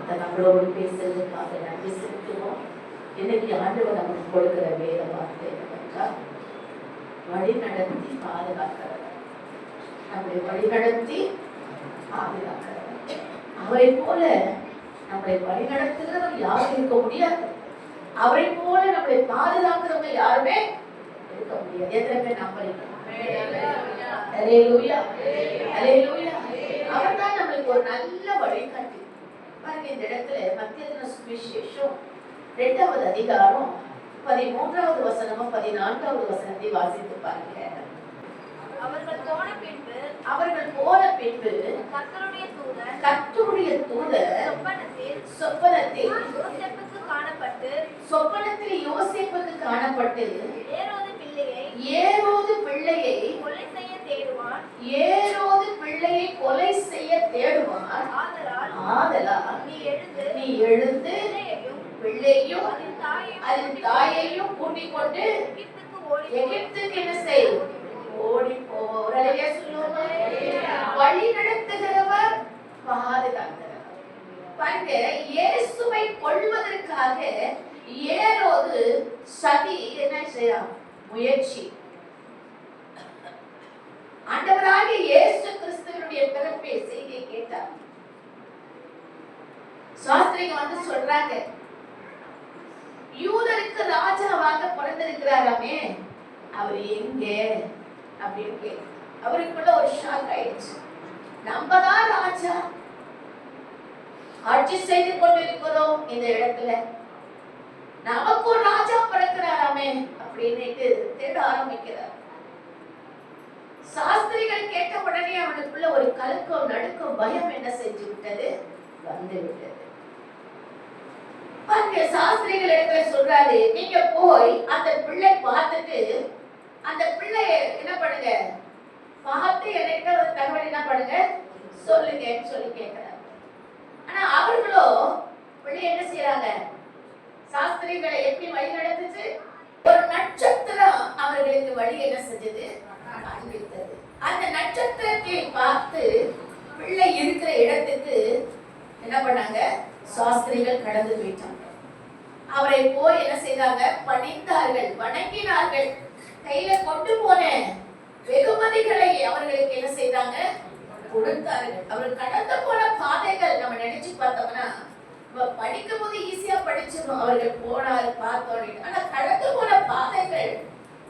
நம்மளோடு பேசுறதுக்காக நன்றி செலுத்துவோம். இன்னைக்கு ஆண்டவர் நமக்கு கொடுக்கிற வேத வார்த்தை என்னவென்றால், வழி நடத்தி பாதுகாக்கிறவர். நம்மளை வழிநடத்தி பாதுகாக்கிறவர். அவரை போல நம்மளை வழிநடத்துகிறவர் யாரும் இருக்க முடியாது. அவரை போல நம்மளை பாதுகாக்கிறவங்க யாருமே இருக்க முடியாது. எத்தனை பேர் நம்புறீங்க? அல்லேலூயா, அல்லேலூயா. அவர் தான் நம்மளுக்கு ஒரு நல்ல வழிகாட்டி. பாருங்க, இந்த இடத்துல மத்திய சுவிசேஷம் 2வது அதிகாரம் 13வது வசனமும் 14வது வசனத்தை வாசித்து பாருங்க. அவர்கள் போன பின்பு கர்த்தருடைய தூதர் சொப்பனத்தில் யோசேப்புக்கு காணப்பட்டு ஏரோது பிள்ளையை கொலை செய்ய தேடுவான். ஆதலால் நீ எழுந்து பிள்ளையும் அதன் தாயையும் கூட்டிக் கொண்டு எகிப்துக்கு என்ன செய்? ஓடி போ. வழி நடத்துகிறவர், பாதுகாக்கிறவர். பாருங்க, இயேசுவை கொல்வதற்காக ஏரோது சதி என்ன செய்யலாம்? முயற்சி. ஆண்டவராகிய இயேசு கிறிஸ்துவினுடைய பிறப்பை செய்தியை கேட்டார். சாஸ்திரிங்க வந்து சொல்றாங்க, யூதருக்கு ராஜாவாக பிறந்திருக்கிறாராமே, அவர் எங்க அப்படின்னு. அவருக்குள்ள ஒரு ஷாக் ஆயிடுச்சு. நம்ம தான் ராஜா, ஆட்சி செய்து கொண்டிருக்கிறோம் இந்த இடத்துல, நமக்கு ஒரு ராஜா பிறக்கிறாராமே அப்படின்னு தேட ஆரம்பிக்கிறார். சாஸ்திரிகள் கேட்ட உடனே அவனுக்குள்ள ஒரு கலக்கம், நடுக்கம், பயம் என்ன செஞ்சு விட்டது? வந்து விட்டது. சாஸ்திரிகள் இடத்துல சொல்றாரு, நீங்க போய் அந்த பிள்ளை பார்த்துட்டு அந்த பிள்ளைய என்ன பண்ணுங்க, பார்த்து என்கிட்ட ஒரு தகவல் என்ன பண்ணுங்க சொல்லுங்கன்னு சொல்லி கேட்கிறார். ஆனா அவர்களோ பிள்ளை என்ன செய்யறாங்க? சாஸ்திரிகளை எப்படி வழி நடத்துச்சு? ஒரு நட்சத்திரம் அவர்களுக்கு வழி என்ன செஞ்சது? காண்பித்தது. அந்த நட்சத்திரத்தை பார்த்து பிள்ளை இருக்கிற இடத்துக்கு என்ன பண்ணாங்க? சாஸ்திரிகள் கடந்து போயிட்டாங்க. அவரை போய் என்ன செய்தாங்க? பணிந்தார்கள், வணங்கினார்கள். கையில கொண்டு போன வெகுமதிகளை அவர்களுக்கு என்ன செய்தாங்க? கொடுத்தார்கள். அவர் கடந்து போன பாதைகள் நம்ம நினைச்சு பார்த்தோம்னா, படிக்கும் போது ஈஸியா படிச்சிடணும். அவர்கள் போனார் பார்த்தோம். ஆனா கடந்து போன பாதைகள்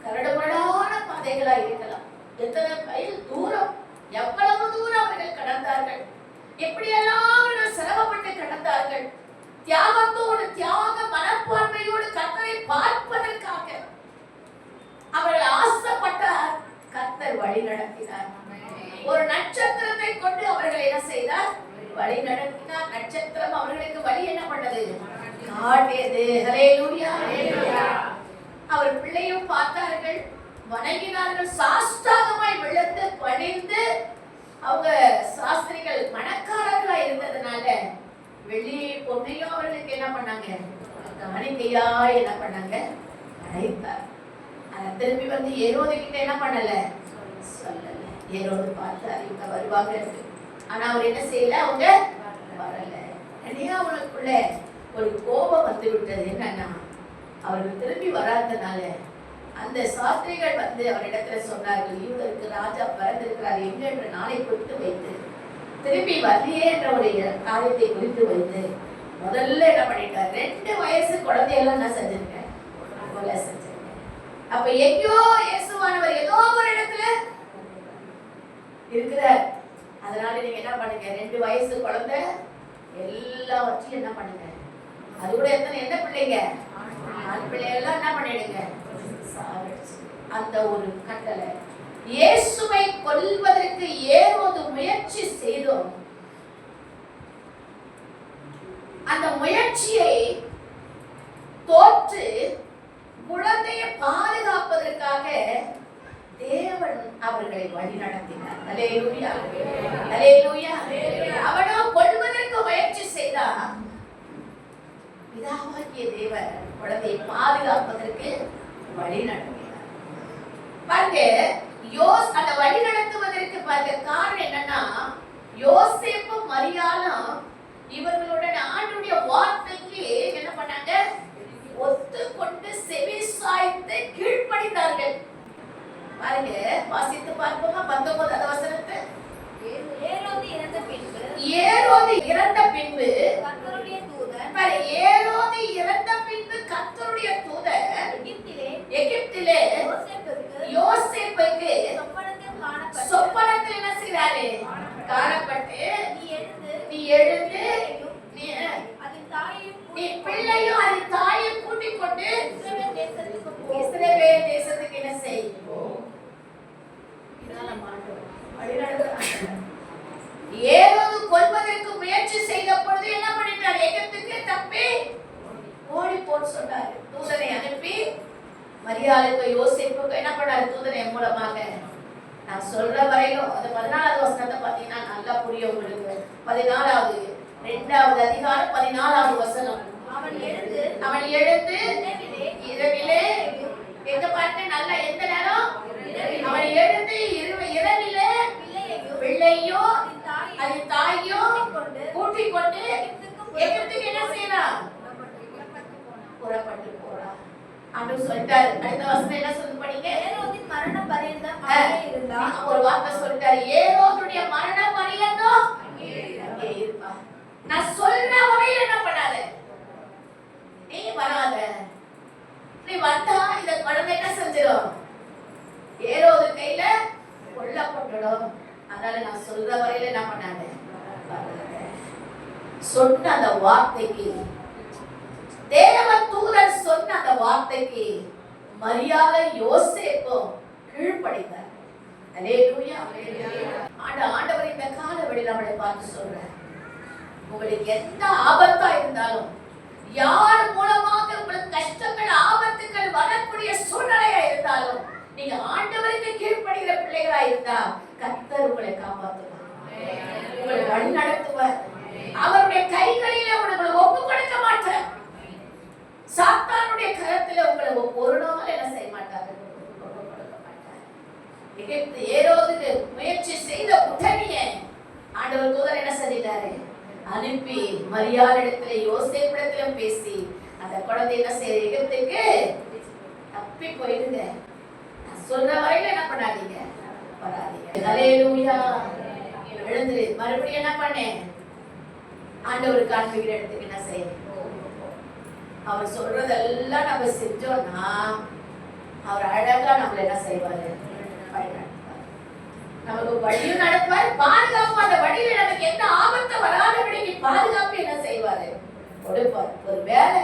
கரடுமுரடான பாதைகளா இருக்கலாம். எத்தனை மைல் தூரம், எவ்வளவு தூரம் அவர்கள் கடந்தார்கள், எப்படியெல்லாம் அவர்கள் சிரமப்பட்டு கடந்தார்கள். தியாகத்தோடு, தியாக மனப்பான்மையோடு கர்த்தரை பார்ப்பதற்காக அவர்கள் ஆசைப்பட்டார். கர்த்தர் வழி நடத்தினார். ஒரு நட்சத்திரத்தை கொண்டு அவர்களை என்ன செய்தார்? வழி நடத்தினார். நட்சத்திரம் அவர்களுக்கு வழி என்ன பண்ணது? காட்டியது. ஹல்லேலூயா. அவர் பிள்ளையும் பார்த்தார்கள், வணங்கினார்கள். சாஷ்டாங்கமாய் விழுந்து பணிந்து, அவங்க சாஸ்திரிகள் பணக்காரர்களா இருந்ததுனால வெள்ளி பொன்னையும் அவர்களுக்கு என்ன பண்ணாங்க? காணிக்கையா என்ன பண்ணாங்க? அழைத்தார். திரும்பி வந்து ஏரோது கிட்ட என்ன பண்ணல? சொல்லல. ஏரோது பார்த்தார், இவங்க வருவாங்க. ஆனா அவர் என்ன செய்யல? அவங்க வரல. அவனுக்குள்ள ஒரு கோபம் வந்து விட்டது. என்னன்னா, அவர்கள் திரும்பி வராதனால அந்த சாஸ்திரிகள் வந்து அவரிடத்துல சொன்னார்கள், யூதருக்கு ராஜா பிறந்திருக்கிறார் எங்க என்ற நாளை குறித்து வைத்து, திரும்பி வரலையே என்ற ஒரு காரியத்தை குறித்து வைத்து முதல்ல என்ன பண்ணிட்டார்? 2 வயசு குழந்தையெல்லாம் என்ன செஞ்சிருக்கேன்? கொலை செஞ்சிருக்கேன். அப்ப எங்கேயோ இயேசுவானவர் ஏதோ ஒரு இடத்துல இருக்கிறார். அதனால நீங்க என்ன பண்ணுங்க? 2 வயசு குழந்தை எல்லாவற்றையும் என்ன பண்ணுங்க? அது கூட என்ன பிள்ளைங்க? ஆண் பிள்ளையெல்லாம் என்ன பண்ணிடுங்க? அந்த ஒரு கட்டளை. இயேசுவை கொல்வதற்கு ஏரோது முயற்சி செய்தோம். அந்த முயற்சியை தோற்று குழந்தையை பாதுகாப்பதற்காக தேவன் அவர்களை வழி நடத்தினார். அல்லேலூயா, அல்லேலூயா. அவனோ கொல்வதற்கு முயற்சி செய்தான். பிதாவாகிய தேவன் குழந்தையை பாதுகாப்பதற்கு வழி நடத்தினார். பாருங்க, அந்த வழி நடத்துவதற்கு பாருங்க காரணம் என்னன்னா, யோசேப்பும் மரியாளும் இவர்களுடன் ஆண்டு பாருங்க, வாசித்து பார்ப்போமா 19வது வசனத்தை. ஏரோது இறந்த பின்பு ஏரோது இறந்த பின்பு கர்த்தருடைய தூதன் ஏரோது இறந்த பின்பு கர்த்தருடைய தூதன் எகிப்திலே யோசேப்புக்கு சொப்பனத்தில் என்ன செய்றாரு? காணப்பட்டு நீ எழுந்து நீ பிள்ளையும் அதன் தாயையும் கூட்டிக் கொண்டு இஸ்ரவேல் தேசத்துக்கு என்ன செய். ஏரோது கொல்வதற்கு முயற்சி செய்த பொழுது என்ன பண்ணிட்டார்? எகிப்துக்கு தப்பி ஓடி போன்னு சொன்னார். தூதனை அனுப்பி மரியாளுக்கு யோசேப்புக்கு என்ன பண்ணாரு? தூதனை மூலமாக. நான் சொல்ற வரையிலும் அந்த 14வது வசனத்தை பார்த்தீங்கன்னா நல்லா புரியும் உங்களுக்கு. 14வது 2வது அதிகாரம் 14வது வசனம். அவன் எழுந்து இரவிலே எங்க பாருங்க நல்லா எந்த நேரம்? அவன் எழுந்து இரவிலே பிள்ளையும் அதன் தாயையும் கூட்டிக் கொண்டு எகிப்துக்கு என்ன செய்யலாம்? புறப்பட்டு போறான். ஆண்டவர் சொல்லிட்டாரு. அடுத்த வசனம் என்ன சொல்லி படிங்க? ஏரோதின் மரண பரியந்தம் அங்கே இருந்தான். ஒரு வார்த்தை சொல்லிட்டாரு. ஏரோதுடைய மரண பரியந்தம் அங்கே இருப்பான். நான் சொல்ற வரையில என்ன பண்ணாத, நீ வராத. நீ வந்தா இந்த குழந்தை என்ன செஞ்சிடும்? ஏரோது கையில கொல்லப்பட்டுடும். அதனால நான் சொல்ற வரையில என்ன பண்ணாத. சொன்ன அந்த வார்த்தைக்கு, தேவ தூதன் சொன்ன அந்த வார்த்தைக்கு மரியாதை யோசேப்பும் கீழ்ப்படிந்தார். அல்லேலூயா. ஆண்டவர் இந்த காலவெளியில் நம்மளை பார்த்து சொல்றார், உங்களுக்கு எந்த ஆபத்தா இருந்தாலும், யார் மூலமாக உங்களுக்கு கஷ்டங்கள் ஆபத்துகள் வரக்கூடிய சூழ்நிலையா இருந்தாலும், நீங்க ஆண்டவருக்கு கீழ்ப்படுகிற பிள்ளைகளா இருந்தா கர்த்தர் உங்களை காப்பாற்றுவார், உங்களை வழி நடத்துவார். அவருடைய கைகளிலே உங்களை ஒப்பு கொடுக்க மாட்டார். சாத்தானுடைய கரத்துல உங்களை ஒரு நாள் என்ன செய்ய மாட்டார்? ஒப்பு கொடுக்க மாட்டார். எகிப்து ஏரோதுக்கு முயற்சி செய்த உடனே ஆண்டவர் தூதர் என்ன செஞ்சிட்டாரு? அனுப்பி மரியாளிடத்துல யோசேப்பிடத்திலும் பேசி அந்த குழந்தை என்ன செய்ய எகிப்துக்கு தப்பி போயிடுங்க. நான் சொல்ற வரையில என்ன பண்ணாதீங்க, வராதீங்க. அல்லேலூயா. எழுந்து மறுபடியும் என்ன பண்ணேன்? ஆண்டவர் காண்பிக்கிற இடத்துக்கு என்ன செய்ய. அவர் சொல்றதெல்லாம் நம்ம செஞ்சோம்னா அவர் அழகா நம்மள என்ன செய்வாரு? நமக்கு வழியும் நடத்துவார், பாதுகாப்பு. அந்த வழியில நமக்கு எந்த ஆபத்து வராதபடிக்கு பாதுகாப்பு என்ன செய்வாரு? கொடுப்பார். ஒரு வேலை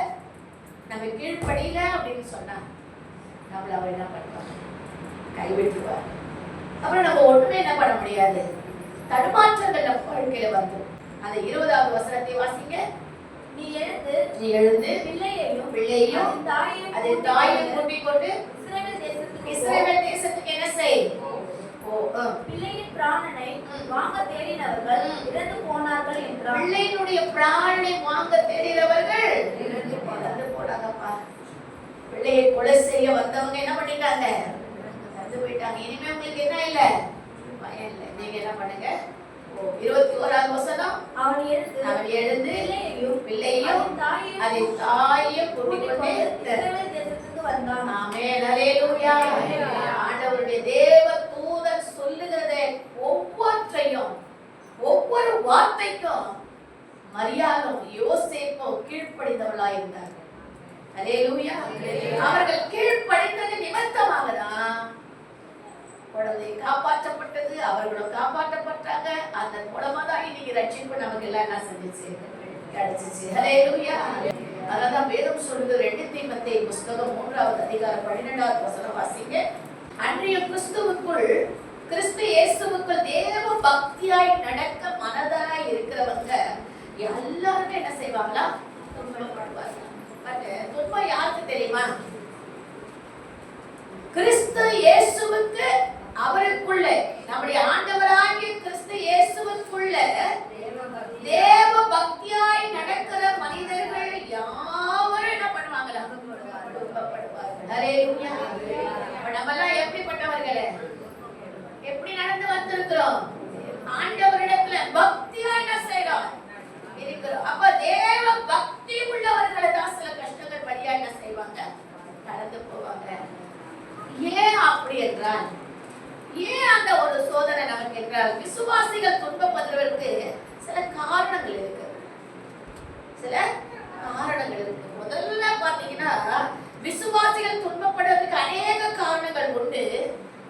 நம்ம கீழ்ப்படியில அப்படின்னு சொன்னா நம்மள அவர் என்ன பண்ணுவார்? கைவிட்டுவார். அப்புறம் நம்ம ஒண்ணுமே என்ன பண்ண முடியாது. தடுமாற்றங்கள் நம்ம வாழ்க்கையில வந்துடும். அந்த 20வது வசனத்தை வாசிங்க. நீ எழுந்து பிள்ளையையும் அதன் தாயையும் கூட்டிக் கொண்டு இஸ்ரவேல் தேசத்துக்கு என்ன செய். பிள்ளையின் பிராணனை வாங்க தேடினவர்கள் இறந்து போனார்கள் என்றார். பிள்ளையினுடைய பிராணனை வாங்க தேடினவர்கள் இறந்து போனாங்கப்பா. பிள்ளையை கொலை செய்ய வந்தவங்க என்ன பண்ணிட்டாங்க? இறந்து போயிட்டாங்க. இனிமே உங்களுக்கு என்ன இல்ல? பயம் இல்லை. நீங்க என்ன பண்ணுங்க? 21வது வசனம். அவன் எழுந்து பிள்ளையும் அதன் தாயையும் கூட்டிக் கொண்டு இஸ்ரவேல் தேசத்துக்கு வந்தான். ஆமென். அல்லேலூயா. ஆண்டவருடைய தேவ தூதன் சொல்லுகிறதை ஒவ்வொன்றையும் ஒவ்வொரு வார்த்தைக்கும் மரியாளும் யோசேப்பும் கீழ்ப்படிந்தவர்களாய் இருந்தார்கள். அல்லேலூயா. அவர்கள் கீழ்ப்படிந்தது நிமித்தமாக தான் குழந்தை காப்பாற்றப்பட்டது, அவர்களும் காப்பாற்றப்பட்டாங்க. அந்த மூலமா தான் இன்னைக்கு ரட்சிப்பு நமக்கு எல்லாம் என்ன செஞ்சிச்சு? கிடைச்சிச்சு. அல்லேலூயா. அதான் வேதம் சொல்லுது. 2 தீமோத்தேயு புத்தகம் 3வது அதிகாரம் 12வது வசனம் வாசிங்க. அன்றைய கிறிஸ்து இயேசுவுக்குள் தேவ பக்தியாய் நடக்க மனதாய் இருக்கிறவங்க எல்லாருமே என்ன செய்வாங்களா? துன்பப்படுவாங்க. பட் துன்பம் யாருக்கு தெரியுமா? கிறிஸ்து இயேசுவுக்கு அவருக்குள்ள, நம்முடைய ஆண்டவராகிய கிறிஸ்து இயேசுவுக்குள்ள தேவ பக்தியாய் நடக்கிற மனிதர்கள் யாவரும் என்ன பண்ணுவாங்களா? துன்பப்படுவார்கள். அல்லேலூயா. நம்ம எல்லாம் எப்படிப்பட்டவர்களே? எப்படி நடந்து வந்திருக்கிறோம்? ஆண்டவரிடத்துல பக்தியா என்ன செய்றோம்? இருக்கிறோம். அப்ப தேவ பக்தி உள்ளவர்களை தான் சில கஷ்டங்கள் வழியா என்ன செய்வாங்க? கடந்து போவாங்க. ஏன் அப்படி என்றால் சோதனை நமக்கு என்றால் விசுவாசிகள் துன்பப்படுவதற்கு சில காரணங்கள் இருக்கு. சில காரணங்கள் இருக்கு. முதல்ல பாத்தீங்கன்னா விசுவாசிகள் துன்பப்படுவதற்கு அநேக காரணங்கள் உண்டு.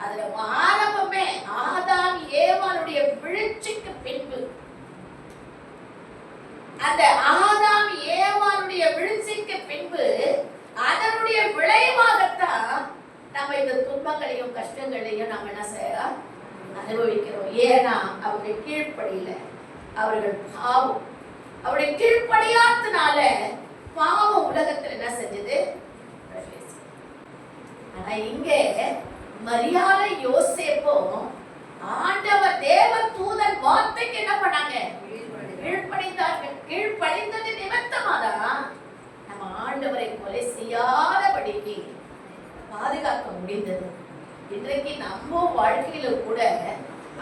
அதுல ஆரம்பமே ஆதாம் ஏவாளுடைய வீழ்ச்சிக்கு பின்பு, அந்த ஆதாம் ஏவாளுடைய வீழ்ச்சிக்கு பின்பு அதனுடைய விளைவாகத்தான் நம்ம இந்த துன்பங்களையும் கஷ்டங்களையும் நம்ம என்ன செய்யலாம், அனுபவிக்கிறோம். ஏன்னா அவருடைய கீழ்ப்படியில அவர்கள் பாவம், அவருடைய கீழ்ப்படியாதனால பாவம் உலகத்துல என்ன செஞ்சது. ஆனா இங்கே மரியாதை யோசேப்பும் ஆண்டவர் தேவ தூதன் வார்த்தைக்கு என்ன பண்ணாங்க, கீழ்ப்படிந்தார்கள். கீழ்ப்படிந்தது நிமித்தமாதான் நம்ம ஆண்டவரை கொலை செய்யாதபடிக்கு பாதுகாக்க முடிந்தது. இன்றைக்கு நம்ம வாழ்க்கையில கூட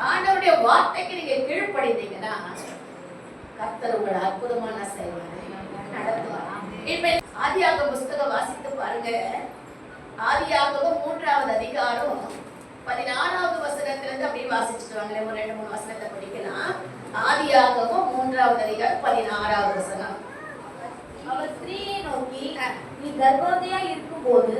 ஆண்டவருடைய வார்த்தைக்கு நீங்க கீழ்ப்படிந்தீங்கன்னா கர்த்தர் உங்களை அற்புதமான செயல்களை நடத்துவார். இப்ப ஆதியாகம புஸ்தகம் வாசித்து பாருங்க. ஆதியாகமம் 3வது அதிகாரம் 16வது வசனத்திலிருந்து அப்படியே வாசிச்சுட்டு வாங்களேன். ஒரு 2-3 வசனத்தை படிக்கலாம். ஆதியாகமம் 3வது அதிகாரம் 16வது வசனம். அவர் ஸ்திரீயை நோக்கி, நீ கர்ப்பவதியா இருக்கும்போது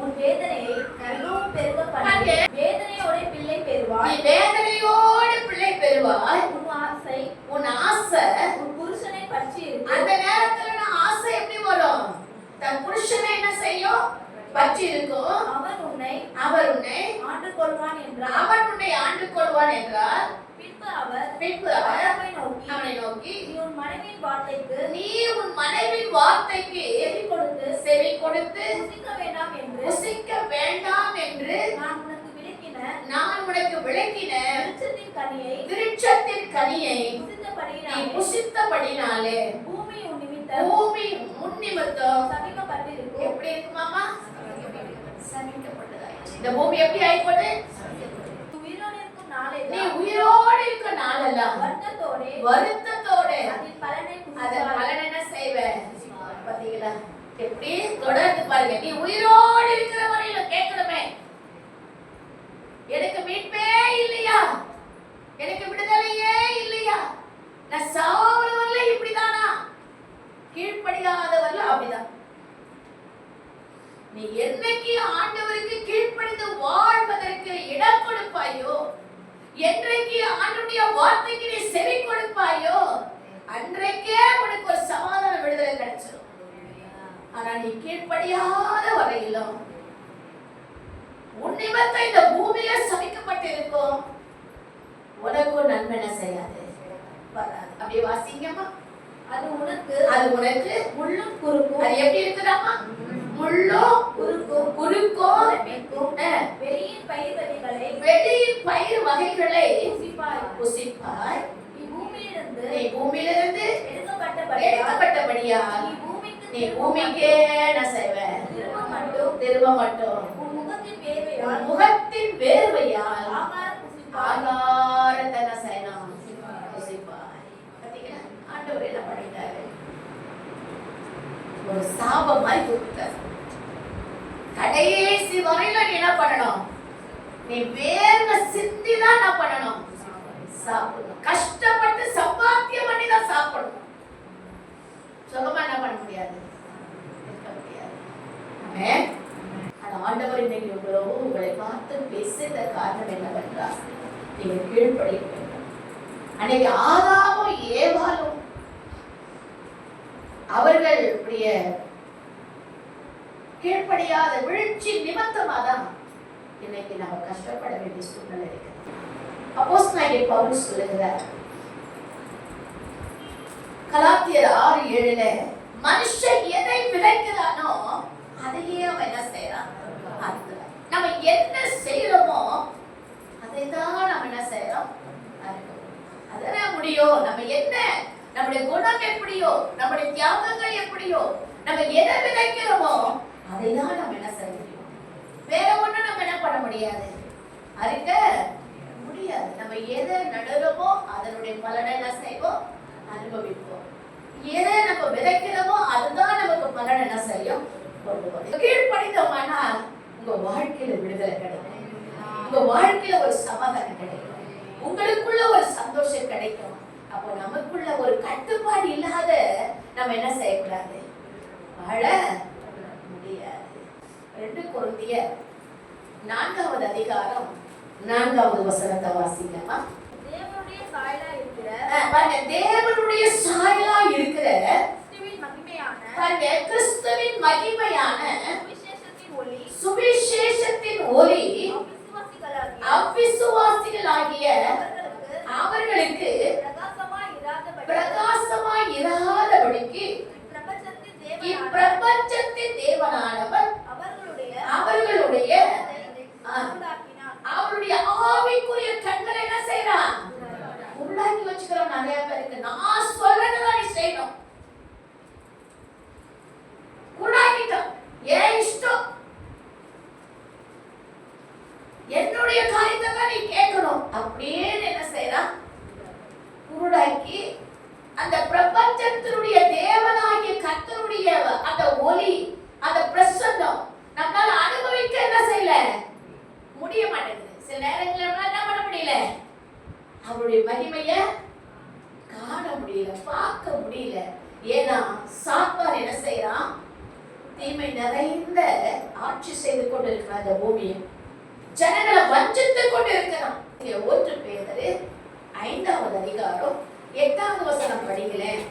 உன் வேதனையை மிகவும் பெருக பண்ணி வேதனையோட பிள்ளை பெறுவாய். நீ வேதனையோடு பிள்ளை பெறுவாய். உன் ஆசை உன் புருஷனை பற்றி இருக்கு. அந்த நேரத்துல நான் ஆசை எப்படி வரும், தன் புருஷனை என்ன செய்யும், பற்றி இருக்கும். அவர் உன்னை ஆண்டு கொள்வான் என்றார். அவன் உன்னை ஆண்டு கொள்வான் என்றார். பின்பு அவர் அவனை நோக்கி, நீ உன் மனைவியின் வார்த்தைக்கு செவி கொடுத்து புசிக்க வேண்டாம் என்று நான் உனக்கு விளக்கின விருட்சத்தின் கனியை நீ புசித்தபடினாலே பூமி உன் நிமித்தம் சபிக்கப்பட்டிருக்கும். எப்படி இருக்குமாமா, சபிக்கப்பட்டதாயிற்று. இந்த பூமி எப்படி ஆயிப்போது, நீ உயிரோடு இருக்க நாளெல்லாம் வருத்தத்தோட அதன் பலன் என்ன செய்வ. பாத்தீங்களா எப்படி தொடர்ந்து பாருங்க. நீ உயிரோடு இருக்கிற வரையில கேட்கணுமே, எனக்கு மீட்பே இல்லையா, எனக்கு விடுதலையே இல்லையா, நான் சாவறவல்ல இப்படிதானா, கீழ்ப்படியாதவல்ல அப்படிதான். நீ என்னைக்கு ஆண்டவருக்கு கீழ்ப்படிந்து வாழ்வதற்கு இடம் கொடுப்பாயோ, என்றைக்கு ஆண்டவருடைய வார்த்தைக்கு நீ செவி கொடுப்பாயோ, அன்றைக்கே உனக்கு ஒரு சமாதான விடுதலை கிடைச்சிடும். ஆனா நீ கீழ்ப்படியாத வரையிலும் உன் நிமித்தம் இந்த பூமியில சபிக்கப்பட்டிருக்கும். உனக்கும் நன்மை செய்யாது. அப்படியே வாசிங்கம்மா. அது உனக்கு முள்ளும் குறுக்கும். அது எப்படி இருக்குதாமா, முள்ளும் குறுக்கும் வெளியின் பயிர் வகைகளை புசிப்பாய். நீ பூமியிலிருந்து எடுக்கப்பட்டபடியால் நீ பூமிக்கே என்ன செய்வ, திரும்ப மட்டும் உன் முகத்தின் வேர்வையால் ஆகாரத்தை என்ன செய்யணும், புசிப்பாய். பாத்தீங்களா ஆண்டவர் என்ன பண்ணிட்டாரு, ஒரு சாபம் மாதிரி கொடுத்தார். கடைசி வரையில நீ என்ன பண்ணணும், நீ வேர்வை சிந்திதான் என்ன பண்ணணும், சாப்பிடணும். கஷ்டப்பட்டு சம்பாத்தியம் பண்ணி தான் சாப்பிடணும். சுகமா என்ன பண்ண முடியாது, இருக்க முடியாது. ஆமென். ஆண்டவர் இன்னைக்கு உங்களை பார்த்து பேசுகிற காரணம் என்னவென்றால் நீங்க கீழ்ப்படிய வேண்டும். அன்னைக்கு ஆதாமும் ஏவாளும் அவர்களுடைய கீழ்ப்படியாத வீழ்ச்சி நிமித்தமாதான் இன்னைக்கு நம்ம கஷ்டப்பட வேண்டிய சூழ்நிலை இருக்கு. அப்போஸ்தலனாகிய பவுல் சொல்லுகிறார், கலாத்தியர் 6:7 மனுஷன் எதை விதைக்கிறானோ அதையே அவன் என்ன செய்யறான், அறுக்கிறான். நம்ம என்ன செய்யறோமோ அதை தான் நம்ம என்ன செய்யறோம், அதான் முடியும். நம்ம என்ன, நம்முடைய குணம் எப்படியோ, நம்முடைய தியாகங்கள் எப்படியோ, நம்ம எதை விதைக்கிறோமோ அதை தான் நம்ம என்ன செய்ய முடியும். வேற ஒண்ணு நம்ம என்ன பண்ண முடியாது, அறுக்க முடியாது. நம்ம எதை நடுறோமோ அதனுடைய பலனை என்ன செய்வோம், அனுபவிப்போம். எதை நம்ம விதைக்கிறோமோ அதுதான் நமக்கு பலன் என்ன செய்யும், கீழ்ப்படிந்தோம்னா உங்க வாழ்க்கையில விடுதலை கிடைக்கும், உங்க வாழ்க்கையில ஒரு சமாதானம் கிடைக்கும். உங்களுக்குள்ள ஒரு சந்தோஷம் கிடைக்கும். அப்போ நமக்குள்ள ஒரு கட்டுப்பாடு இல்லாத நம்ம என்ன செய்யக்கூடாது, வாழ முடியாது. 2 கொரிந்தியர் 4வது அதிகாரம் 4வது வசனத்தை வாசிக்கலாமா? தேவனுடைய சாயலா இருக்கிற பாருங்க, தேவனுடைய சாயலா இருக்கிற கிறிஸ்துவின் மகிமையான பாருங்க, கிறிஸ்துவின் மகிமையான சுவிசேஷத்தின் ஒளி அவிசுவாசிகளாகிய அவர்களுக்கு பிரகாசமாய் இராதபடிக்கு இப்பிரபஞ்சத்தின் தேவனானவர் அவர்களுடைய அவருடைய ஆவிக்குரிய கண்களை என்ன செய்யறான், உள்ளாக்கி வச்சுக்கிறோம். நிறைய பேருக்கு நான் சொல்றதுதான் நீ செய்யணும், உள்ளாக்கிட்டோம், ஏன் இஷ்டம், என்னுடைய காரியத்தை தான் நீ கேட்கணும் அப்படியே என்ன செய்யறான், குருடாக்கி அந்த பிரபஞ்சத்தினுடைய தேவனாகிய கர்த்தருடைய அந்த ஒளி, அந்த பிரசன்னம் நம்மளால அனுபவிக்க என்ன செய்யல முடிய மாட்டேங்குது. சில நேரங்கள்ல என்ன பண்ண முடியல, அவருடைய மகிமைய காண முடியல, பார்க்க முடியல. ஏன்னா சாத்தான் என்ன செய்யறான், தீமை நிறைந்த ஆட்சி செய்து கொண்டு இருக்கிற அந்த பூமியை ஜனங்களை வஞ்சித்துக் கொண்டு இருக்கிறான். 1 பேதுரு 5வது அதிகாரம் 8வது வசனம் படிங்களேன்.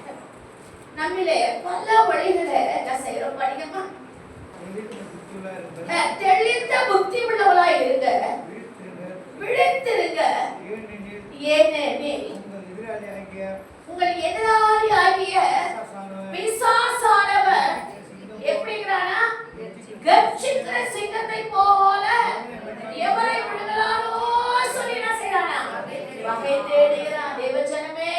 நம்மளே பல வழிகளை என்ன செய்யறோம், படிக்கமா? தெளிந்த புத்தி உள்ளவளாய் இருங்க, விழித்திருங்க, ஏனெனில் உங்கள் எதிராளி ஆகிய பிசாசானவர் எப்படிங்கிறானா, கர்ஜிக்கிற சிங்கத்தை போல எவரை விடுங்களானோ சொல்லி என்ன செய்யறானா, வகை தேடுகிறான். தேவஜனமே,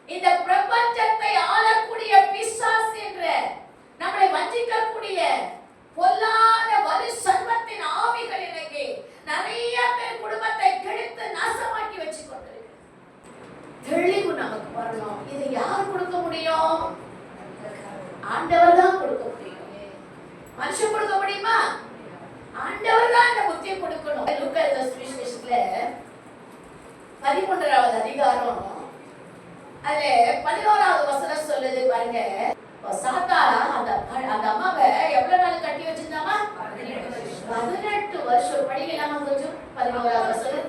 இந்த பிரபஞ்சத்தை ஆளக்கூடிய பிசாசு என்ற நம்மளை வஞ்சிக்கக்கூடிய பொல்லாத வலு சர்வத்தின் ஆவிகள் இன்னைக்கு நிறைய பேர் குடும்பத்தை கெடுத்து நாசமாக்கி வச்சு கொண்டிருக்கு. தெளிவு நமக்கு வரணும். இதை யார் கொடுக்க முடியும்? ஆண்டவர் தான் கொடுக்க முடியும். மனுஷன் கொடுக்க முடியுமா? ஆண்டவர் தான் இந்த புத்தியை கொடுக்கணும். லூக்கா சுவிசேஷத்துல 13வது அதிகாரம் அதுல 11வது வசனம் சொல்லுது பாருங்க. சாத்தானா அந்த அம்மாவை எவ்வளவு நாள் கட்டி வச்சிருந்தாமா? 18 வருஷம். படிக்கலாமா கொஞ்சம்? 11வது வசனம்.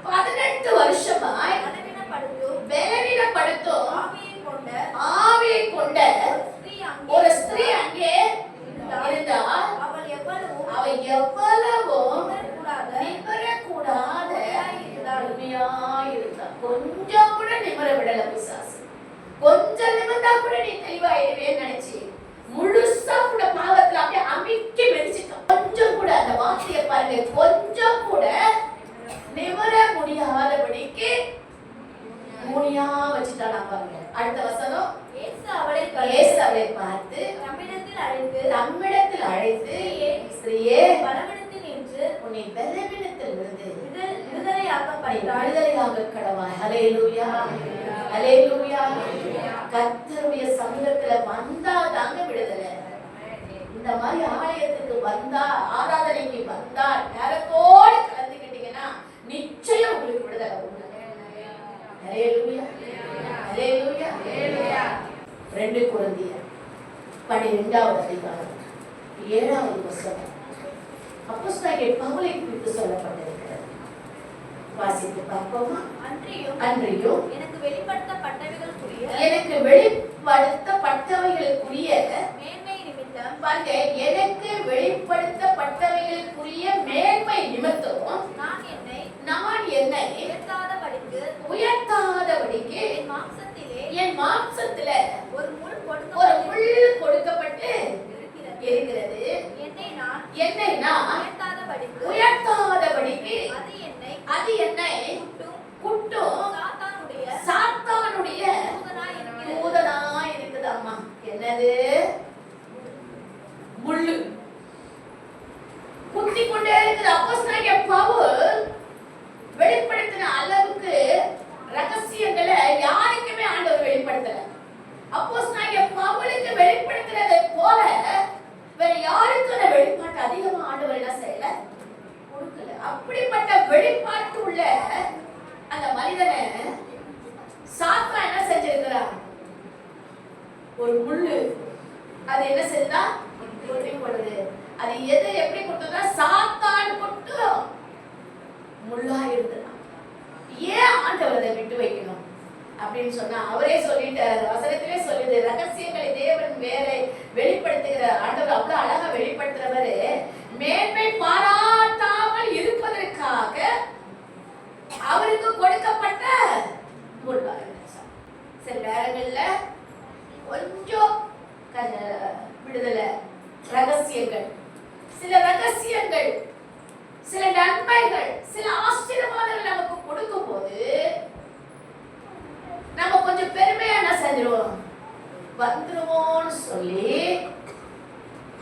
18 வருஷமாய் பலவீனப்படுத்தும் ஆவியை கொண்ட ஒரு ஸ்திரீ அங்கே இருந்தால் அவள் எவ்வளவும் நிமிரக்கூடாத இருந்தா. கொஞ்சம் கூட நிமிர விடல பிசாசு. கொஞ்சம் நிமிர்ந்தா கூட நீ தெளிவாயிடுவேன்னு நினைச்சு முழுசா கூட பாவத்துல அப்படியே அமைக்கி வெடிச்சிட்டோம். கொஞ்சம் கூட அந்த வார்த்தையை பாருங்க, கொஞ்சம் கூட நிமிர முடியாதபடிக்கு மூடியா வச்சுட்டானா பாருங்க. அடுத்த வசனம், இயேசு அவளை பார்த்து தம்மிடத்தில் அழைத்து ஸ்திரீயே, பலவீனத்தில் நின்று உன்னை பலவீனத்தில் இருந்து விடுதலையாக கடவாய். ஹல்லேலூயா, ஹல்லேலூயா. கர்த்தருடைய சமூகத்துல வந்தா தாங்க விடுதலை. இந்த மாதிரி ஆலயத்துக்கு வந்தா, ஆராதனைக்கு வந்தா, நேரத்தோடு கலந்துக்கிட்டீங்கன்னா நிச்சயம் உங்களுக்கு விடுதலை உண்டு. ஹல்லேலூயா, ஹல்லேலூயா, ஹல்லேலூயா. 2 கொரிந்தியர் 12வது அதிகாரம் 7வது வசனம் அப்போஸ்தலனாகிய பவுலை குறித்து சொல்லப்பட்டிருக்கிறது. வாசித்து பார்ப்போமா? அன்றியும் எனக்கு வெளிப்படுத்தப்பட்டவைகளுக்குரிய மேன்மை நிமித்தம் பாருங்க, எனக்கு வெளிப்படுத்தப்பட்டவைகளுக்குரிய மேன்மை நிமித்தம் நான் என்னை உயர்த்தாதபடிக்கு என் மாம்சத்திலே ஒரு முள் கொடுக்கப்பட்டு இருக்கிறது. என்னை நான் உயர்த்தாதபடிக்கு அது என்னை குட்டும் சாத்தானுடைய தூதனாய் இருக்குது. அம்மா, என்னது? முள்ளு. மனிதனை சாத்தான் என்ன செஞ்சிருக்கிறான்? ஒரு முள்ளு அது என்ன செஞ்சா கொட்டி போடுது. அது எது எப்படி கொடுத்ததா? சாத்தான் கொட்டு முள்ளா இருந்ததா. ஏன் ஆண்டவர் அதை விட்டு வைக்கணும் அப்படின்னு சொன்னா அவரே சொல்லிட்டார். வசனத்திலே சொல்லுது, ரகசியங்களை தேவன் வேற வெளிப்படுத்துகிற ஆண்டவர் அவ்வளவு அழகா வெளிப்படுத்துறவரு மேன்மை பாராட்டாமல் இருப்பதற்காக அவருக்கு கொடுக்கப்பட்ட முள்ளா. சில நேரங்கள்ல கொஞ்சம் விடுதலை ரகசியங்கள், சில ரகசியங்கள், சில நன்மைகள், சில ஆசீர்வாதங்கள் நமக்கு கொடுக்கும் போது நம்ம கொஞ்சம் பெருமையா என்ன செஞ்சிருவோம்? வந்துருவோம்னு சொல்லி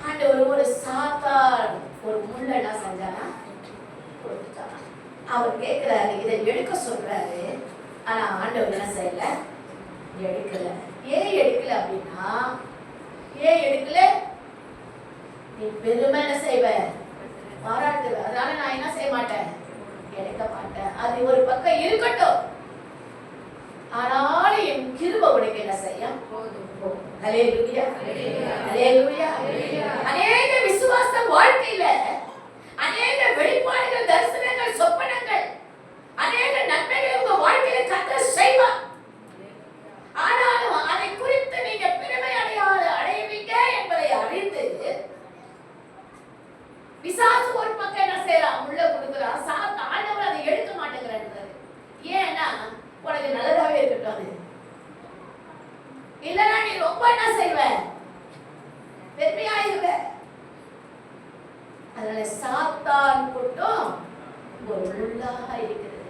ஆண்டவர் ஒரு சாத்தான் ஒரு முள்ள என்ன செஞ்சானா கொடுத்துட்டான். அவர் கேட்கிறாரு, இதை எடுக்க சொல்றாரு. ஆனா ஆண்டவர் என்ன செய்யல? எடுக்கல. ஏன் எடுக்கல அப்படின்னா, ஏன் எடுக்கல? நீ பெருமை என்ன செய்வ? பாராட்டுவ. அதனால நான் என்ன செய்ய மாட்டேன்? எடுக்க மாட்டேன். அது ஒரு பக்கம் இருக்கட்டும், ஆனாலும் என் கிருபை உனக்கு என்ன செய்யும்? ஹல்லேலூயா, ஹல்லேலூயா. அநேக விசுவாச வாழ்க்கையில அநேக வெளிப்பாடுகள், தரிசனங்கள், சொப்பனங்கள், அநேக நன்மைகள் உங்க வாழ்க்கையில கர்த்தர் செய்வார். ஆனாலும் அதை குறித்து நீங்க பெருமை அடைவீங்க என்பதை அறிந்து பிசாசு ஒரு பக்கம் என்ன செய்யறான்? உள்ள கொடுக்குறான். சாத்தான் ஆண்டவர் அதை எடுக்க மாட்டேங்கிறாரு. ஏன்னா உனக்கு நல்லதாவே இருக்கட்டும், அது இல்லைன்னா நீ ரொம்ப என்ன செய்வ? பெருமையா இருக்க. அதனால சாத்தான் கூட்டம் ஒரு முள்ளா இருக்கிறது.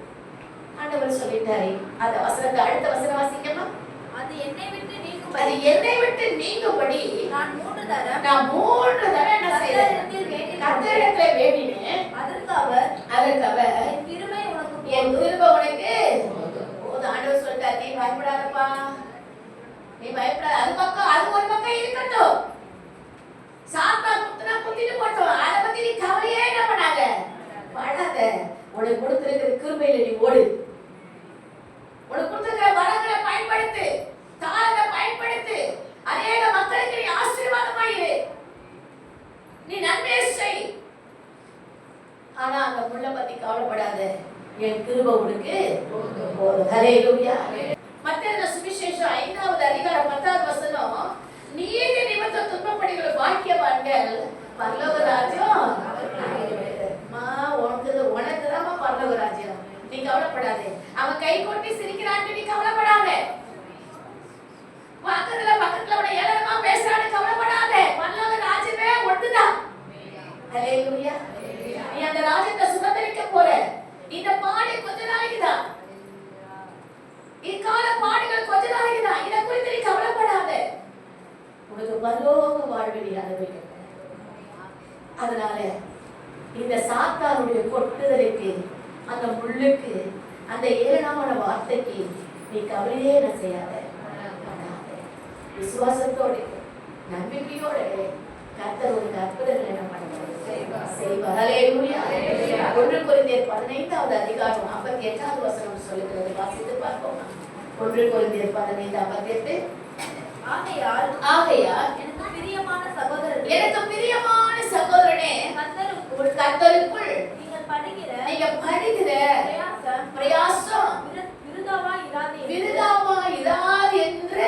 ஆண்டவர் சொல்லிட்டாரு. அந்த வசனத்தை அடுத்த வசனம் வாசிக்கமா? அது என்னை விட்டு நீங்கும், அது என்னை விட்டு நீங்கும்படி நான் 3 தரம் என்ன செய்தேன்? கர்த்தரிடத்திலே வேண்டினேன். அதற்கு அவர் என் கிருபை உனக்கு போதும். ஆண்டவர் சொல்லிட்டார், நீ பயப்படாதப்பா, நீ பயப்படாத. அது பக்கம், அது ஒரு பக்கம் இருக்கட்டும். சாத்தான் குத்துனா குத்திட்டு போட்டோம். அதை பத்தி நீ கவலையே என்ன பண்ணாத, படாத. உனக்கு கொடுத்திருக்கிற கிருபையில நீ ஓடு. உனக்கு கொடுத்திருக்கிற வரங்களை பயன்படுத்து, தாளத்தை பயன்படுத்து. அநேக மக்களுக்கு நீ ஆசீர்வாதமாயிரு, நீ நன்மை செய். ஆனா அந்த முள்ள பத்தி கவலைப்படாத, என் கிருபை உனக்கு போதும். ஹல்லேலூயா. மத்தேயு சுவிசேஷம் 5வது அதிகாரம் 10வது வசனம், நீதி நிமித்தம் துன்பப்படுகிற பாக்கியவான்கள் பரலோக ராஜ்யம். உனக்கு தான் பரலோக ராஜ்யம். நீ கவலைப்படாதே. அவன் கை கொட்டி சிரிக்கிறான்னு நீ கவலைப்படாத. பக்கத்துல உன ஏளனமா பேசுறான்னு கவலைப்படாத. பரலோக ராஜ்யமே ஒண்ணுதான். ஹல்லேலூயா. நீ அந்த ராஜ்யத்தை சுதந்திரிக்க போற. இந்த பாடு கொஞ்ச நாளைக்கு தான், இக்கால பாடுகள் கொஞ்ச நாளைக்கு தான். இதை குறித்து நீ கவலைப்படாத. உனக்கு பரலோக வாழ்வை நீ அனுபவிக்க. அதனால இந்த சாத்தானுடைய கொட்டுதலுக்கு, அந்த முள்ளுக்கு, அந்த ஏளனமான வார்த்தைக்கு நீ கவலையே என்ன செய்யாத. விசுவாசத்தோட, நம்பிக்கையோட கர்த்தர் உனக்கு அற்புதங்கள் என்ன பண்ணுவார்? செய்வார். ஹல்லேலூயா. 1 கொரிந்தியர் 15வது அதிகாரம் 58வது வசனம் சொல்லுகிறது. வாசித்து பார்ப்போம். 1 கொரிந்தியர் 15:58. ஆகையால் எனக்கு பிரியமான சகோதரனே, கர்த்தருக்குள் நீங்கள் படுகிற பிரயாசம் விருதாவா இராது என்று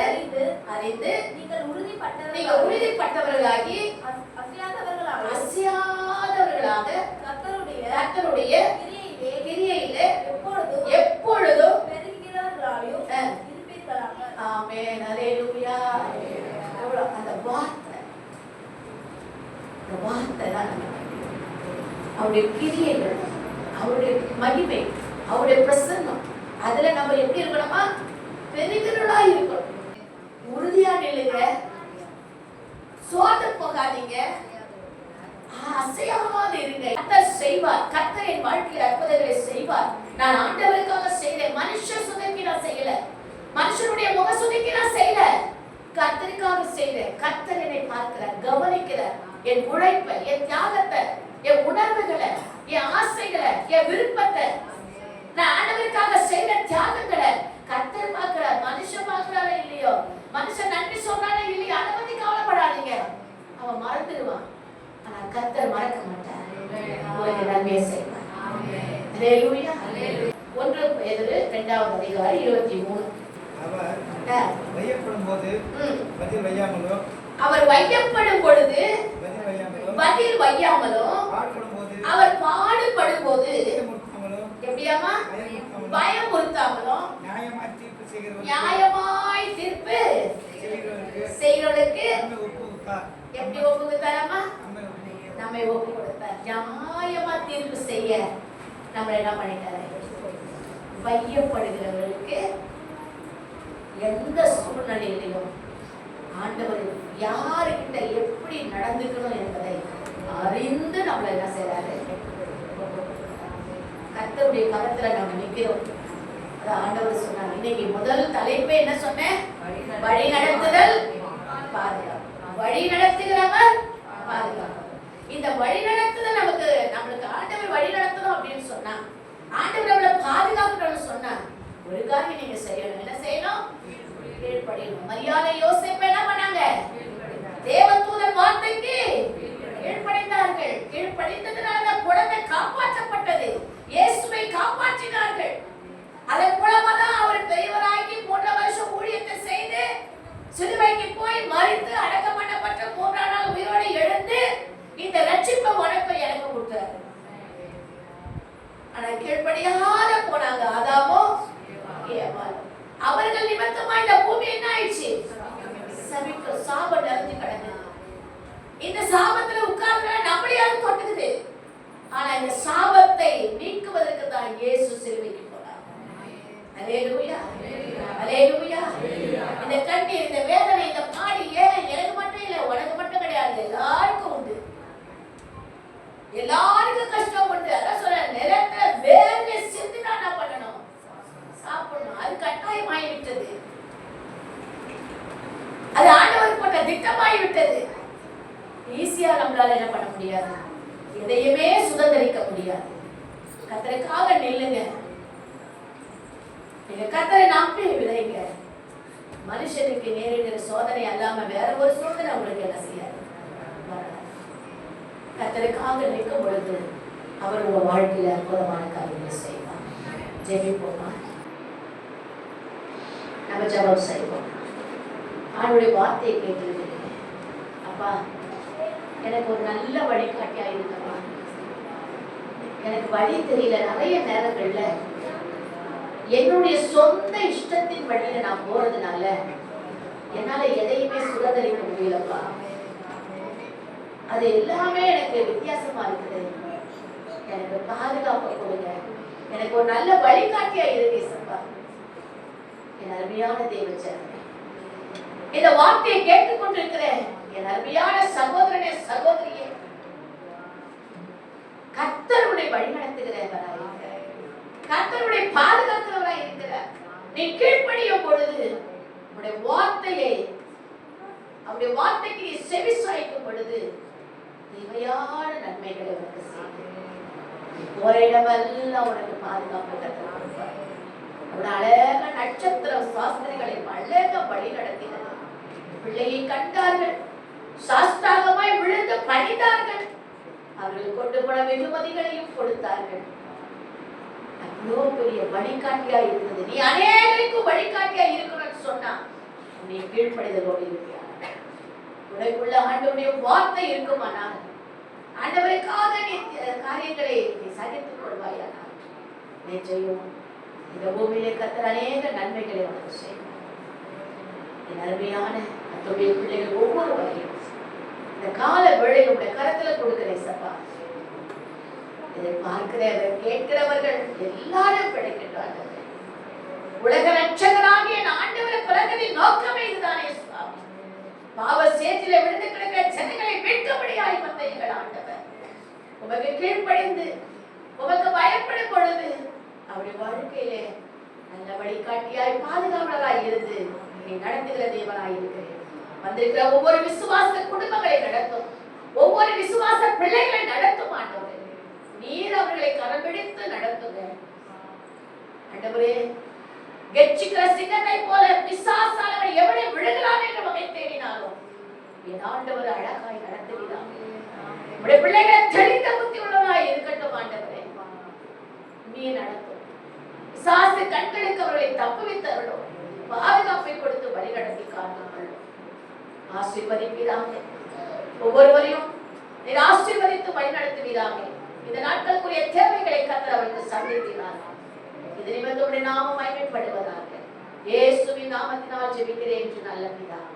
அறிந்து நீங்கள் உறுதிப்பட்டவர்களாகி அசையாதவர்களாக கர்த்தருடைய கிரியையிலே எப்பொழுதும் பெருகிறவர்களாயும் இருப்பீர்களாக. ஆமென். ஹல்லேலூயா. அந்த வார்த்தை தான் அவருடைய கிரியைகள், அவருடைய மகிமை, அவருடைய பிரசன்னம், அதுல நம்ம எப்படி இருக்கணுமா? பெருகிறவர்களா இருக்கணும். உறுதியா நில்லுங்க, சோர்ந்து போகாதீங்க, அசையாத இருங்க. கர்த்தர் செய்வார். கர்த்தர் என் வாழ்க்கையில் அற்புதங்களை செய்வார். நான் ஆண்டவருக்காக செய்தேன். மனுஷ சுதைக்கு நான் செய்யல, மனுஷனுடைய முக சுதைக்கு நான் செய்யல, கர்த்தருக்காக செய்தேன். கர்த்தர் என்னை பார்க்கிறார், கவனிக்கிறார். என் உழைப்பை, என் தியாகத்தை, என் உணர்வுகளை, என் ஆசைகளை, என் விருப்பத்தை நான் ஆண்டவருக்காக செய்த தியாகங்களை கர்த்தர் பார்க்கிறார். மனுஷன் பார்க்கிறாரோ இல்லையோ, மனுஷன் நன்றி சொல்றானோ இல்லையோ, அதை பத்தி கவலைப்படாதீங்க. அவன் மறந்துடுவான். ஆனா கர்த்தர் மறக்க மாட்டார். உங்களுக்கு நன்மையை செய்வார். அல்லேலூயா. 1 பேதுரு 2வது அதிகாரம் 23. அவர் வையப்படும் போது பதில் வையாமலோ, அவர் வையப்படும் பொழுது பதில் வையாமலோ, அவர் பாடுபடும் போது எப்படியாமா பயமுறுத்தாமலோ, நியாயமாய் தீர்ப்பு செய்கிறவர்களுக்கு எப்படி ஒப்பு கொடுத்தாராமா? நம்மை ஒப்பு கொடுத்தார். நியாயமா தீர்ப்பு செய்ய நம்ம என்ன பண்ணிட்டாரு? வையப்படுகிறவர்களுக்கு எந்த சூழ்நிலையிலும் ஆண்டவர் யாருக்கிட்ட எப்படி நடந்துக்கணும் என்பதை அறிந்து நம்மள என்ன செய்யறாரு? கர்த்தருடைய கரத்துல நம்ம நிக்கிறோம். அதான் ஆண்டவர் சொன்னார். இன்னைக்கு முதல் தலைப்பே என்ன சொன்னேன்? வழி நடத்துதல் பாதுகாப்பு. வழி நடத்துகிறவர் பாதுகாப்பு. இந்த வழி நடத்துதல் நம்மளுக்கு ஆண்டவர் வழி நடத்தணும் அப்படின்னு சொன்னா, ஆண்டவர் நம்மளை பாதுகாக்கணும்னு சொன்னா, ஒரு காரியம் நீங்க செய்யணும். என்ன செய்யணும்? கீழ்ப்படியணும். மரியாதை யோசேப்பு என்ன பண்ணாங்க? தேவதூதன் வார்த்தைக்கு கீழ்ப்படிந்தார்கள். கீழ்ப்படிந்ததனால குழந்தை காப்பாற்றப்பட்டது. இயேசுவை காப்பாற்றினார்கள். அதன் மூலமா தான் அவர் பெரியவராகி 3 வருஷம் ஊழியத்தை செய்து சிலுவைக்கு போய் மரித்து அடக்கம் பண்ணப்பட்ட 3ஆம் நாள் உயிரோடு எழுந்து இந்த ரட்சிப்பை உனக்கு எனக்கு கொடுத்தார். ஆனா கீழ்ப்படியாத போனாங்க ஆதாமோ ஏவாளும். அவர்கள் நிமித்தமா இந்த பூமி என்ன ஆயிடுச்சு? சாபம் நிறைஞ்சு கிடக்குது. இந்த சாபத்துல உட்கார்ந்து நம்மளையாவது தொட்டுக்குது. ஆனா இந்த சாபத்தை நீக்குவதற்கு தான் இயேசு சிலுவைக்கு போனார். அல்லேலூயா, அல்லேலூயா. இந்த கண்ணீர், இந்த வேதனை, இந்த பாடி எனக்கு மட்டும் இல்லை, உனக்கு மட்டும் கிடையாது, எல்லாருக்கும் உண்டு. எல்லாருக்கும் கஷ்டம் உண்டு. அதான் சொல்ற, நிலத்துல வேர்வை சிந்தினா என்ன பண்ணணும்? சாப்பிடணும். அது கட்டாயமாய் விட்டது. அது ஆண்டவர் போட்ட திட்டமாய் விட்டது. ஈஸியா நம்மளால என்ன பண்ண முடியாது? எதையுமே சுதந்திரிக்க முடியாது. கர்த்தருக்காக நில்லுங்க. நீங்க கர்த்தரை நம்பி விதைங்க. மனுஷனுக்கு நேரிடுற சோதனை அல்லாம வேற ஒரு சோதனை உங்களுக்கு என்ன செய்யாது? கர்த்தருக்காக நிற்கும் பொழுது அவர் உங்க வாழ்க்கையில அற்புதமான காரியங்களை செய்வார். ஜெபிப்போமா? நம்ம ஜெபம் செய்வோம். ஆண்டவருடைய வார்த்தையை கேட்டிருக்கிறேன். அப்பா, எனக்கு ஒரு நல்ல வழிகாட்டியா இருக்கமா. எனக்கு வழி தெரியல. நிறைய நேரங்கள்ல என்னுடைய சொந்த இஷ்டத்தின் வழியில நான் போறதுனால என்னால எதையுமே சுதந்திரிக்க முடியலப்பா. அது எல்லாமே எனக்கு வித்தியாசமா இருக்குது. எனக்கு பாதுகாப்பு கொடுங்க. எனக்கு ஒரு நல்ல வழிகாட்டியா இருக்கு சப்பா. என் அருமையான தேவச்சரமே, இந்த வார்த்தையை கேட்டுக்கொண்டிருக்கிறேன் என் அருமையான சகோதரனே, சகோதரியே, கர்த்தருடைய வழி நடத்துகிறவராய் இருக்கிறார். கர்த்தருடைய பாதுகாக்கிறவராய் இருக்கிறார். நீ கீழ்ப்படியும் பொழுது உன்னுடைய வார்த்தையை, அவருடைய வார்த்தைக்கு நீ செவி சாய்க்கும் பொழுது தேவையான நன்மைகளை உனக்கு செய்யும். ஒரு இடமெல்லாம் உனக்கு பாதுகாப்பு கற்றுக் அழக நட்சத்திர சாஸ்திரிகளை அழக வழி நடத்தினர். பிள்ளையை கண்டார்கள், சாஸ்தாகமாய் விழுந்து பணிந்தார்கள். அவர்கள் கொண்டு போன வெகுமதிகளையும் கொடுத்தார்கள். அவ்வளோ பெரிய வழிகாட்டியா இருந்தது. நீ அநேகருக்கு வழிகாட்டியா இருக்கணும்னு சொன்னா நீ கீழ்ப்படிதலோடு இருக்கியா? உனக்குள்ள ஆண்டவருடைய வார்த்தை இருக்குமானால் ஆண்டவருக்காக நீ காரியங்களை நீ சகித்துக் கொள்வாயானால் நிச்சயம் இந்த பூமியிலே கர்த்தர் அநேக நன்மைகளை உனக்கு செய்வார். என் அருமையான கர்த்தருடைய பிள்ளைகள் ஒவ்வொரு வகையும் இந்த கால வேளையில் உடைய கரத்துல கொடுக்கிறேன் சப்பா. இதை பார்க்கிறவர்கள், கேட்கிறவர்கள் எல்லாரும் பிழைக்கின்றார்கள். உலக ரட்சகராகிய ஆண்டவரை உலகத்தின் நோக்கமே இதுதானே சுவாமி. பாவ சேற்றிலே விழுந்து கிடக்கிற ஜனங்களை மீட்கும்படியாய் வந்த எங்கள் ஆண்டவர் உமக்கு கீழ்ப்படிந்து உமக்கு பயப்படும் பொழுது அவருடைய வாழ்க்கையிலே நல்ல வழிகாட்டியாய் பாதுகாவலராய் இருந்து நீ நடத்துகிற தேவனாய் இருக்கிறேன். வந்திருக்கிற ஒவ்வொரு விசுவாச குடும்பங்களை நடத்தும், ஒவ்வொரு விசுவாச பிள்ளைகளை நடத்தும் ஆண்டவரே. நீர் அவர்களை கரம் பிடித்து நடத்துங்க. ஆண்டவரே, கெர்ச்சிக்கிற சிங்கத்தை போல பிசாசானவன் எவனை விழுகலாம் என்று வகை தேடினாலும் என் ஆண்டவர் அழகாய் நடத்துகிறார். உடைய பிள்ளைகள் தெளிந்த புத்தி உள்ளவராய் இருக்கட்டும் ஆண்டவரே. நீ நடத்தும். பிசாசு கண்களுக்கு அவர்களை தப்புவித்தவர்களோ பாதுகாப்பை கொடுத்து வழிநடத்தி காரணங்கள் ஆசீர்வதிப்பீராக. ஒவ்வொருவரையும் நீர் ஆசீர்வதித்து வழிநடத்துவீராக. இந்த நாட்களுக்குரிய தேவைகளை கர்த்தர் அவருக்கு சந்தித்தீராக. இது நிமித்தம் நாமம் மகிமைப்படுவதாக. இயேசுவின் நாமத்தினால் ஜெபிக்கிறேன் என்று நல்ல பிதாவே.